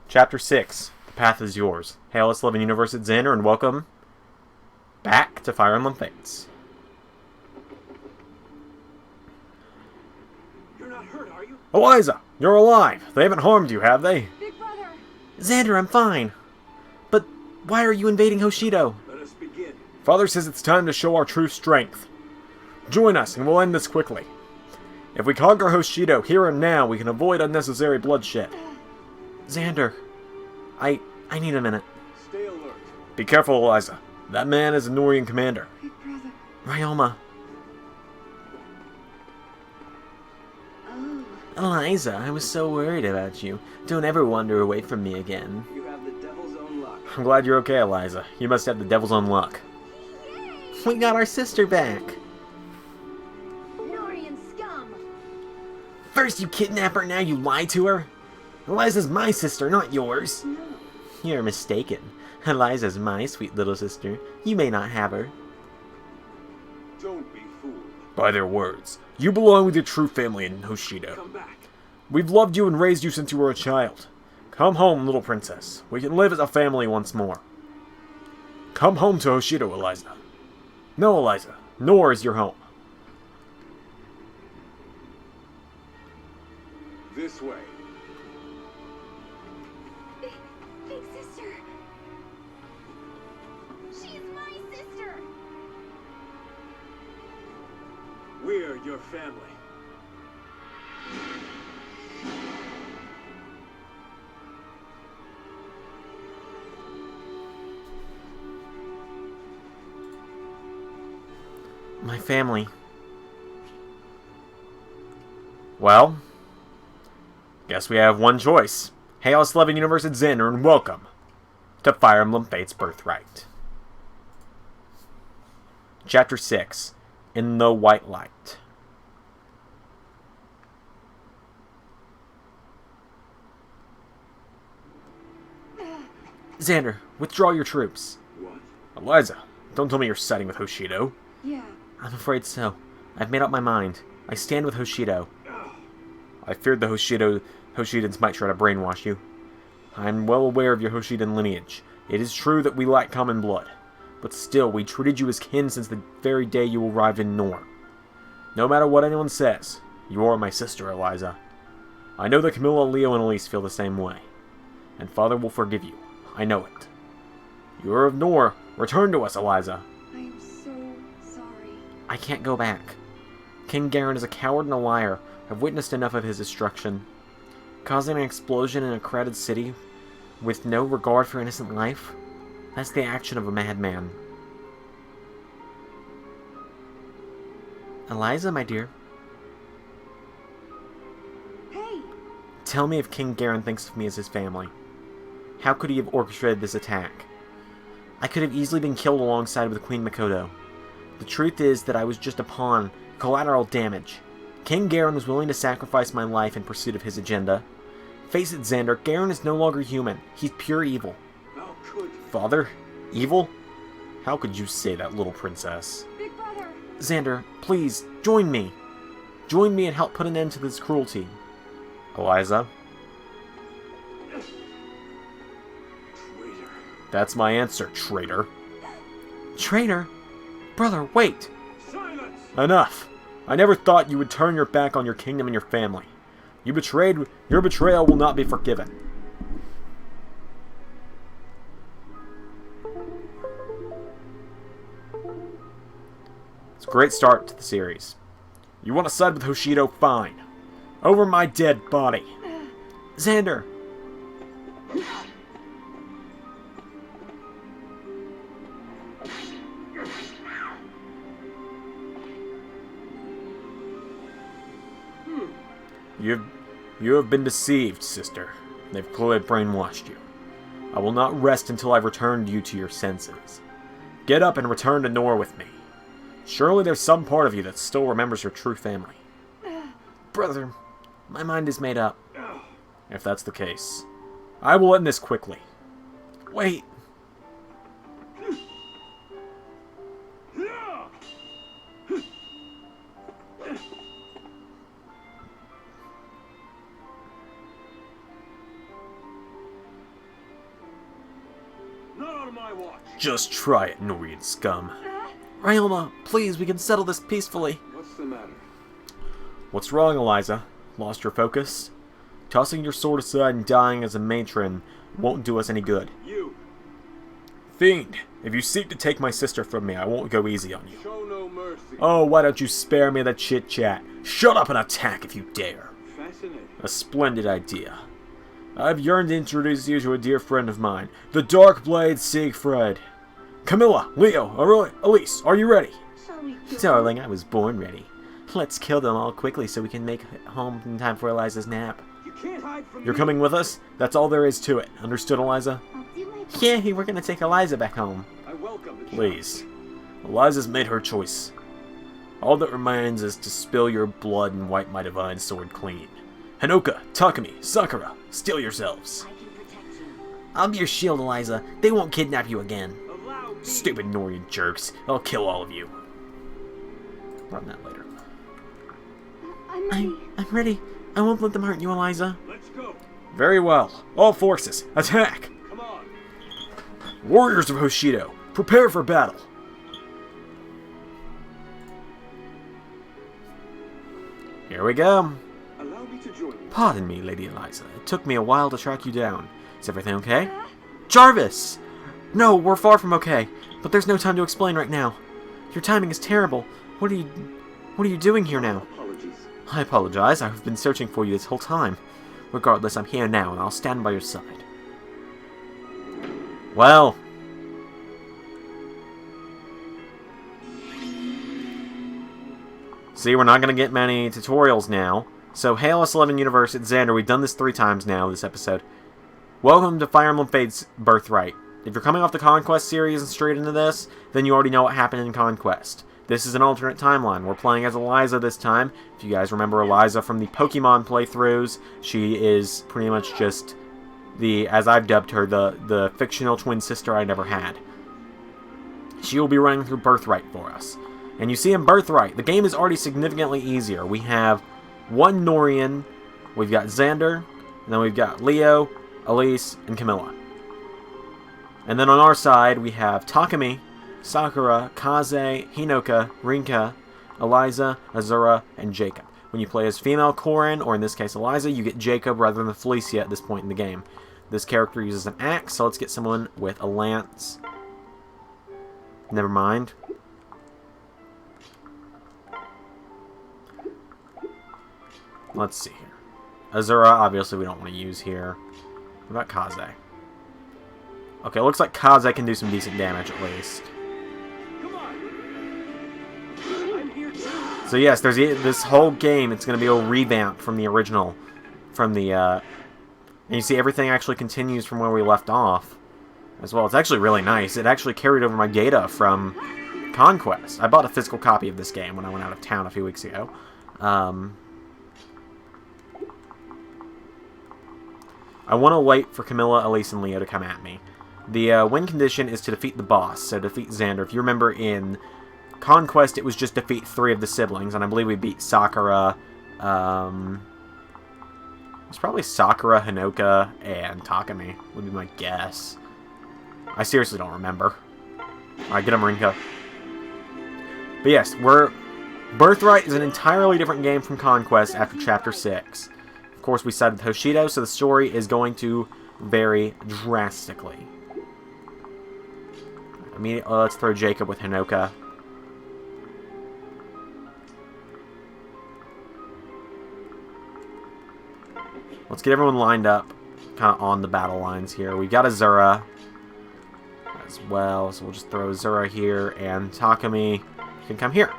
Chapter 6. The path is yours. Hail us, living universe at Xander, and welcome back to Fire Emblem Fates. You're not hurt, are you? Eliza, you're alive. They haven't harmed you, have they? Big brother! Xander, I'm fine. But why are you invading Hoshido? Let us begin. Father says it's time to show our true strength. Join us, and we'll end this quickly. If we conquer Hoshido here and now, we can avoid unnecessary bloodshed. Xander, I need a minute. Stay alert. Be careful, Eliza. That man is a Nohrian commander. Big brother. Ryoma. Oh. Eliza, I was so worried about you. Don't ever wander away from me again. You have the devil's own luck. I'm glad you're okay, Eliza. You must have the devil's own luck. We got our sister back. Nohrian scum! First you kidnap her, now you lie to her? Eliza's my sister, not yours. No. You're mistaken. Eliza's my sweet little sister. You may not have her. Don't be fooled. By their words, you belong with your true family in Hoshido. Come back. We've loved you and raised you since you were a child. Come home, little princess. We can live as a family once more. Come home to Hoshido, Eliza. No, Eliza. Nohr is your home. This way. Big sister! She's my sister! We're your family. My family. Well, guess we have one choice. Hail us, loving universe at Xander, and welcome to Fire Emblem Fates Birthright. Chapter 6. In the White Light. Xander, withdraw your troops. What? Eliza, don't tell me you're siding with Hoshido. Yeah. I'm afraid so. I've made up my mind. I stand with Hoshido. I feared the Hoshidans might try to brainwash you. I'm well aware of your Hoshidan lineage. It is true that we lack common blood. But still, we treated you as kin since the very day you arrived in Nohr. No matter what anyone says, you are my sister, Eliza. I know that Camilla, Leo, and Elise feel the same way. And Father will forgive you. I know it. You are of Nohr. Return to us, Eliza. I am so sorry. I can't go back. King Garen is a coward and a liar. I've witnessed enough of his destruction. Causing an explosion in a crowded city with no regard for innocent life? That's the action of a madman. Eliza, my dear. Hey! Tell me if King Garen thinks of me as his family. How could he have orchestrated this attack? I could have easily been killed alongside with Queen Makoto. The truth is that I was just a pawn, collateral damage. King Garen was willing to sacrifice my life in pursuit of his agenda. Face it, Xander, Garen is no longer human. He's pure evil. How could... Father? Evil? How could you say that, little princess? Big brother! Xander, please, join me. Join me and help put an end to this cruelty. Eliza? Traitor. That's my answer, traitor. Traitor? Brother, wait! Silence! Enough! I never thought you would turn your back on your kingdom and your family. Your betrayal will not be forgiven. It's a great start to the series. You want to side with Hoshido? Fine. Over my dead body. Xander! You have been deceived, sister. They've clearly brainwashed you. I will not rest until I've returned you to your senses. Get up and return to Nohr with me. Surely there's some part of you that still remembers your true family. Brother, my mind is made up. If that's the case, I will end this quickly. Wait. Not on my watch. Just try it, Nohrian scum. Ryoma, please, we can settle this peacefully. What's the matter? What's wrong, Eliza? Lost your focus? Tossing your sword aside and dying as a matron won't do us any good. You. Fiend, if you seek to take my sister from me, I won't go easy on you. Show no mercy. Oh, why don't you spare me the chit-chat? Shut up and attack if you dare. Fascinating. A splendid idea. I've yearned to introduce you to a dear friend of mine, the Darkblade Siegfried. Camilla, Leo, Elise, are you ready? Shall we kill Darling, I was born ready. Let's kill them all quickly so we can make it home in time for Eliza's nap. You can't hide from You're me. coming with us? That's all there is to it. Understood, Eliza? I'll do my best. Yeah, we're gonna take Eliza back home. I welcome the Please. Eliza's made her choice. All that remains is to spill your blood and wipe my divine sword clean. Hinoka, Takumi, Sakura, steel yourselves. I can protect you. I'll be your shield, Eliza. They won't kidnap you again. Allow me. Stupid Nohrian jerks. I'll kill all of you. Run that later. I'm ready. I'm ready. I won't let them hurt you, Eliza. Let's go. Very well. All forces, attack! Come on. Warriors of Hoshido, prepare for battle. Here we go. Allow me to join you. Pardon me, Lady Eliza. It took me a while to track you down. Is everything okay? Jarvis! No, we're far from okay. But there's no time to explain right now. Your timing is terrible. What are you doing here now? Apologies. I apologize. I've been searching for you this whole time. Regardless, I'm here now, and I'll stand by your side. Well. See, we're not going to get many tutorials now. So, Hail S11 Universe, it's Xander. We've done this 3 times now, this episode. Welcome to Fire Emblem Fates Birthright. If you're coming off the Conquest series and straight into this, then you already know what happened in Conquest. This is an alternate timeline. We're playing as Eliza this time. If you guys remember Eliza from the Pokemon playthroughs, she is pretty much just the, as I've dubbed her, the fictional twin sister I never had. She will be running through Birthright for us. And you see in Birthright, the game is already significantly easier. We have one Nohrian, we've got Xander, and then we've got Leo, Elise, and Camilla. And then on our side, we have Takumi, Sakura, Kaze, Hinoka, Rinka, Eliza, Azura, and Jacob. When you play as female Corrin, or in this case Eliza, you get Jacob rather than Felicia at this point in the game. This character uses an axe, so let's get someone with a lance. Never mind. Let's see here. Azura, obviously we don't want to use here. What about Kaze? Okay, looks like Kaze can do some decent damage at least. Come on. I'm here too. So yes, there's this whole game. It's going to be a revamp from the original, from the. And you see everything actually continues from where we left off, as well. It's actually really nice. It actually carried over my data from Conquest. I bought a physical copy of this game when I went out of town a few weeks ago. I want to wait for Camilla, Elise, and Leo to come at me. The win condition is to defeat the boss, so defeat Xander. If you remember in Conquest, it was just defeat 3 of the siblings, and I believe we beat Sakura. It's probably Sakura, Hinoka, and Takumi, would be my guess. I seriously don't remember. Alright, get him, Rinka. But yes, Birthright is an entirely different game from Conquest after Chapter 6. Of course, we sided with Hoshido, so the story is going to vary drastically. Immediately, let's throw Jacob with Hinoka. Let's get everyone lined up, kind of on the battle lines here. We've got Azura as well, so we'll just throw Azura here, and Takumi can come here.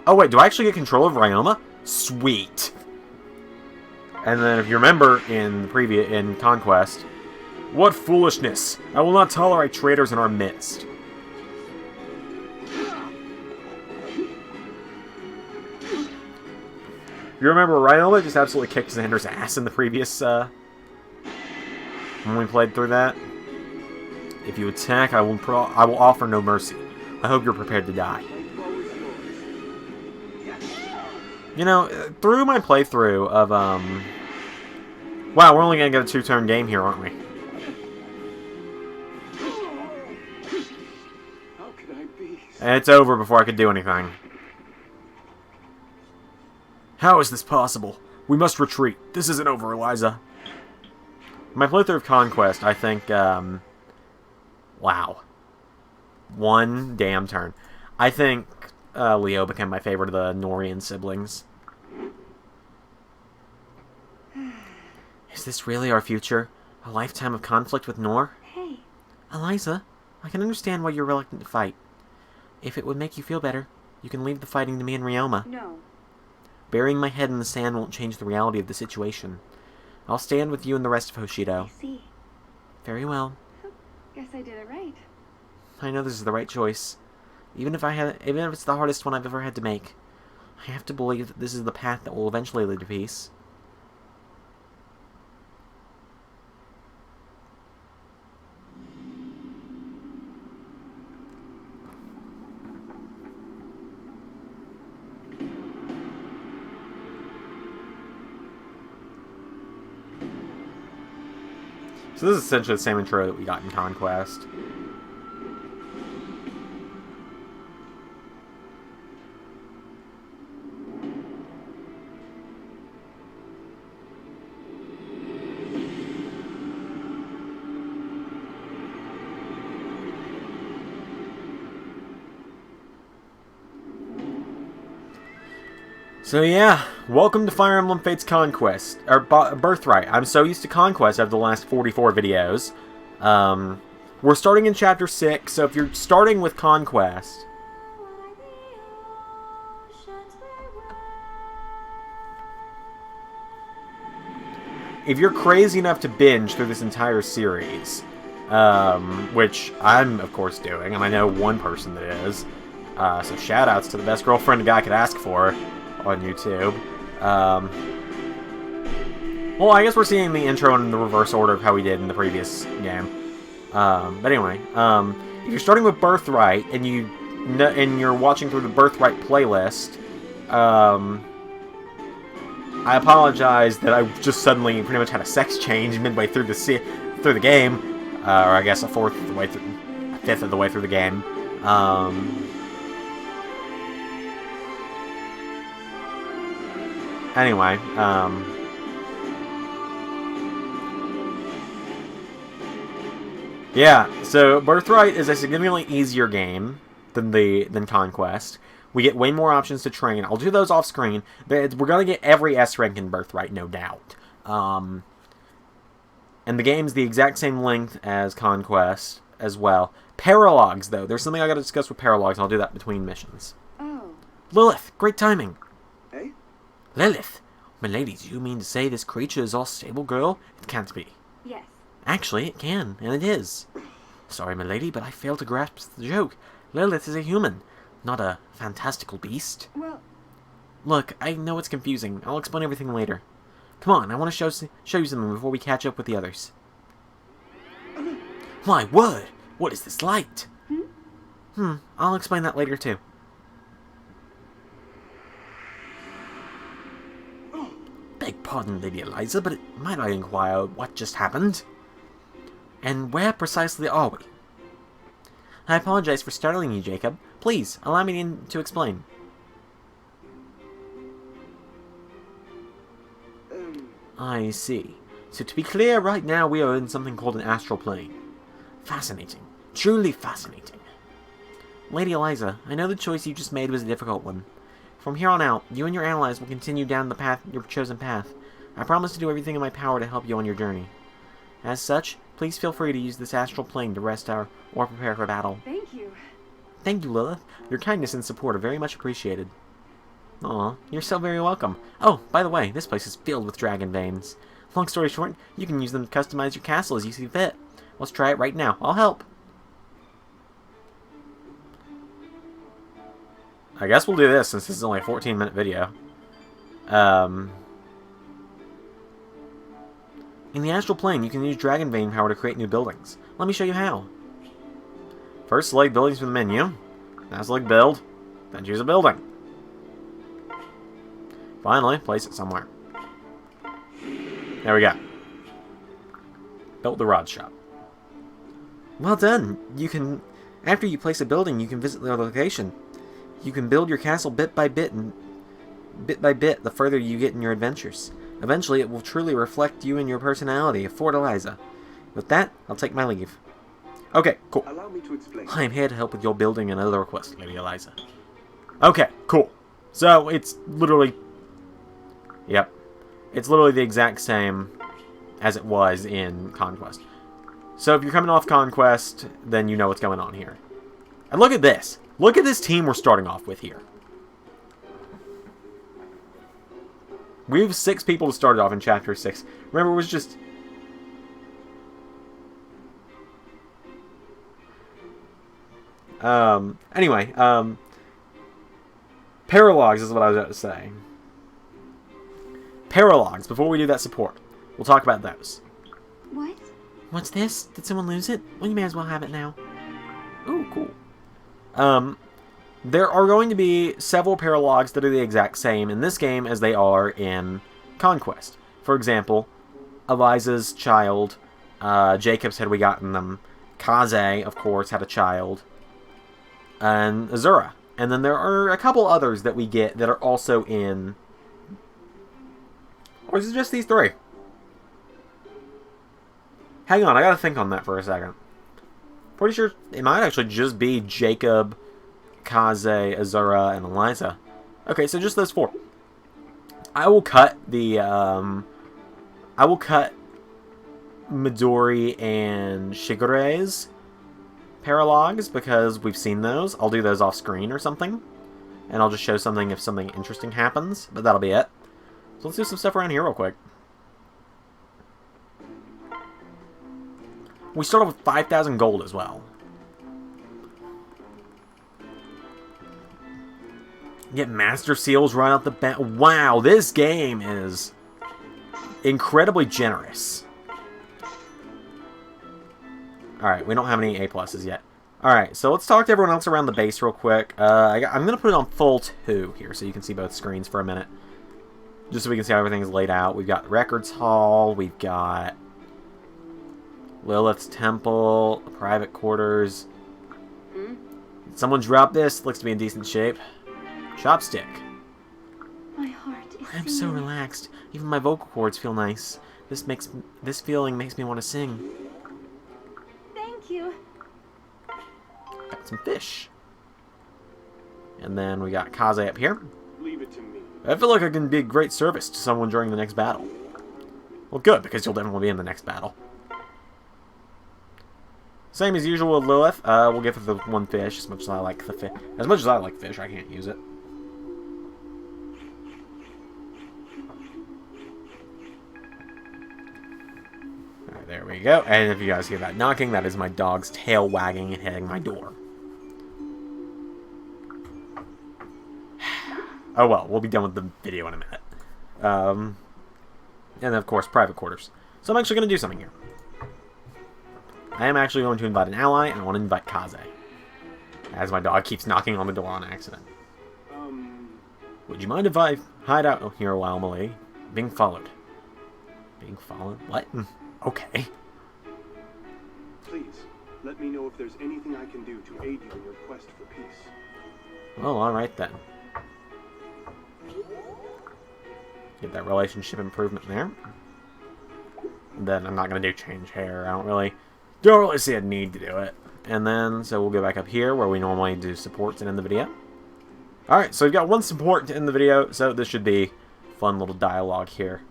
Oh wait, do I actually get control of Ryoma? Sweet! And then, if you remember in Conquest, what foolishness! I will not tolerate traitors in our midst. You remember Ryoma just absolutely kicked Xander's ass in the previous, when we played through that? If you attack, I will offer no mercy. I hope you're prepared to die. You know, through my playthrough of, wow, we're only gonna get a 2-turn game here, aren't we? And it's over before I could do anything. How is this possible? We must retreat. This isn't over, Eliza. My playthrough of Conquest, I think, wow. One damn turn. I think Leo became my favorite of the Nohrian siblings. Is this really our future? A lifetime of conflict with Nohr? Hey. Eliza, I can understand why you're reluctant to fight. If it would make you feel better, you can leave the fighting to me and Ryoma. No. Burying my head in the sand won't change the reality of the situation. I'll stand with you and the rest of Hoshido. I see. Very well. Guess I did it right. I know this is the right choice. Even if it's the hardest one I've ever had to make. I have to believe that this is the path that will eventually lead to peace. So this is essentially the same intro that we got in Conquest. So yeah, welcome to Fire Emblem Fates Conquest, or Birthright. I'm so used to Conquest after the last 44 videos. We're starting in Chapter 6, so if you're starting with Conquest... If you're crazy enough to binge through this entire series, which I'm, of course, doing, and I know one person that is, so shoutouts to the best girlfriend a guy could ask for on YouTube. Well, I guess we're seeing the intro in the reverse order of how we did in the previous game. But anyway, if you're starting with Birthright and you're watching through the Birthright playlist, I apologize that I just suddenly pretty much had a sex change midway through the game, or I guess a fifth of the way through the game. Anyway, yeah, so Birthright is a significantly easier game than Conquest. We get way more options to train. I'll do those off screen, but we're gonna get every S rank in Birthright, no doubt. And the game's the exact same length as Conquest as well. Paralogs, though, there's something I gotta discuss with Paralogs, and I'll do that between missions. Oh. Lilith, great timing. Hey? Lilith, my lady, do you mean to say this creature is all stable, girl? It can't be. Yes. Actually, it can, and it is. Sorry, my lady, but I fail to grasp the joke. Lilith is a human, not a fantastical beast. Well... Look, I know it's confusing. I'll explain everything later. Come on, I want to show you something before we catch up with the others. My word! What is this light? I'll explain that later, too. Beg pardon, Lady Eliza, but might I inquire what just happened? And where precisely are we? I apologize for startling you, Jacob. Please, allow me to explain. I see. So to be clear, right now we are in something called an astral plane. Fascinating. Truly fascinating. Lady Eliza, I know the choice you just made was a difficult one. From here on out, you and your allies will continue down your chosen path. I promise to do everything in my power to help you on your journey. As such, please feel free to use this astral plane to rest or prepare for battle. Thank you. Thank you, Lilith. Your kindness and support are very much appreciated. Aw, you're so very welcome. Oh, by the way, this place is filled with dragon veins. Long story short, you can use them to customize your castle as you see fit. Let's try it right now. I'll help. I guess we'll do this since this is only a 14-minute video. In the astral plane, you can use dragon vein power to create new buildings. Let me show you how. First, select buildings from the menu. Now select build. Then choose a building. Finally, place it somewhere. There we go. Built the rod shop. Well done. You can After you place a building, you can visit the location. You can build your castle bit by bit, and bit by bit the further you get in your adventures. Eventually, it will truly reflect you and your personality. Fort Eliza. With that, I'll take my leave. Okay, cool. Allow me to explain. I am here to help with your building and other requests, Lady Eliza. Okay, cool. So, it's literally... Yep. It's literally the exact same as it was in Conquest. So, if you're coming off Conquest, then you know what's going on here. And look at this. Look at this team we're starting off with here. We have 6 people to start off in Chapter 6. Remember, it was just... Anyway, Paralogs is what I was about to say. Paralogs, before we do that support, we'll talk about those. What? What's this? Did someone lose it? Well, you may as well have it now. Ooh, cool. There are going to be several paralogs that are the exact same in this game as they are in Conquest. For example, Eliza's child, Jacob's had we gotten them. Kaze, of course, had a child. And Azura. And then there are a couple others that we get that are also in... Or is it just these 3? Hang on, I gotta think on that for a second. Pretty sure it might actually just be Jacob, Kaze, Azura, and Eliza. Okay, so just those 4. I will cut the, I will cut Midori and Shigure's paralogs because we've seen those. I'll do those off screen or something. And I'll just show something if something interesting happens. But that'll be it. So let's do some stuff around here real quick. We start off with 5,000 gold as well. Get Master Seals right out the bat. Wow, this game is incredibly generous. Alright, we don't have any A+'s yet. Alright, so let's talk to everyone else around the base real quick. I'm going to put it on full 2 here so you can see both screens for a minute. Just so we can see how everything's laid out. We've got the Records Hall, we've got Lilith's Temple, private quarters. Someone dropped this, looks to be in decent shape. Chopstick. My heart is I'm so relaxed. Even my vocal cords feel nice. This feeling makes me want to sing. Thank you. Got some fish. And then we got Kaze up here. Leave it to me. I feel like I can be a great service to someone during the next battle. Well, good, because you'll definitely be in the next battle. Same as usual with Lilith. We'll give her the 1 fish, as much as I like the fish. As much as I like fish, I can't use it. Alright, there we go. And if you guys hear that knocking, that is my dog's tail wagging and hitting my door. Oh well, we'll be done with the video in a minute. And then, of course, private quarters. So I'm actually going to do something here. I am actually going to invite an ally, and I want to invite Kaze. As my dog keeps knocking on the door on accident. Would you mind if I hide out here a while, Millie? Being followed. Being followed? What? Okay. Please, let me know if there's anything I can do to aid you in your quest for peace. Well, alright then. Get that relationship improvement there. And then I'm not going to do change hair. I don't really see a need to do it. And then, so we'll go back up here where we normally do supports and end the video. Alright, so we've got 1 support to end the video, so this should be fun little dialogue here.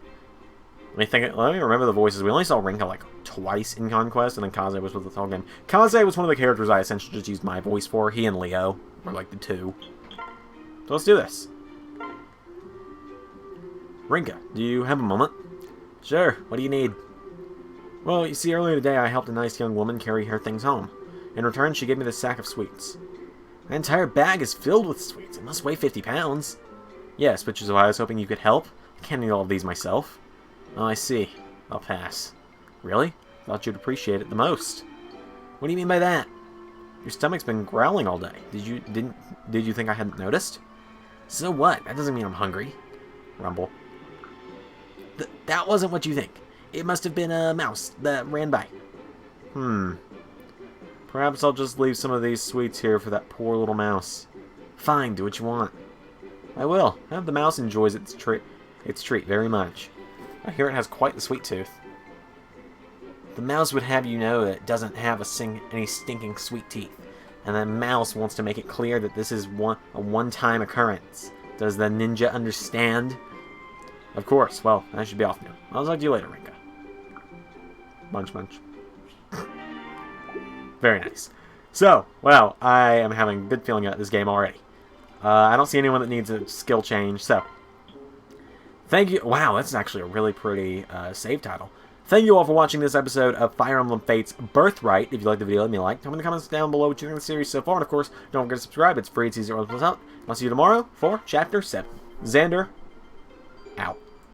Let me remember the voices. We only saw Rinka like twice in Conquest, and then Kaze was with us all game. Kaze was one of the characters I essentially just used my voice for. He and Leo were like the 2. So let's do this. Rinka, do you have a moment? Sure, what do you need? Well, you see, earlier today I helped a nice young woman carry her things home. In return, she gave me this sack of sweets. My entire bag is filled with sweets. It must weigh 50 pounds. Yes, which is why I was hoping you could help. I can't eat all of these myself. Oh, I see. I'll pass. Really? Thought you'd appreciate it the most. What do you mean by that? Your stomach's been growling all day. Did you think I hadn't noticed? So what? That doesn't mean I'm hungry. Rumble. That wasn't what you think. It must have been a mouse that ran by. Perhaps I'll just leave some of these sweets here for that poor little mouse. Fine, do what you want. I will. I hope the mouse enjoys its treat very much. I hear it has quite the sweet tooth. The mouse would have you know that it doesn't have any stinking sweet teeth, and the mouse wants to make it clear that this is a one-time occurrence. Does the ninja understand? Of course. Well, I should be off now. I'll talk to you later, Rinka. Munch, munch. Very nice. So, well, I am having a good feeling about this game already. I don't see anyone that needs a skill change, so thank you. Wow, that's actually a really pretty save title. Thank you all for watching this episode of Fire Emblem Fates Birthright. If you liked the video, let me a like. Tell me in the comments down below what you think of the series so far. And of course, don't forget to subscribe. It's free, it's easy, to out. I'll see you tomorrow for Chapter 7. Xander, out.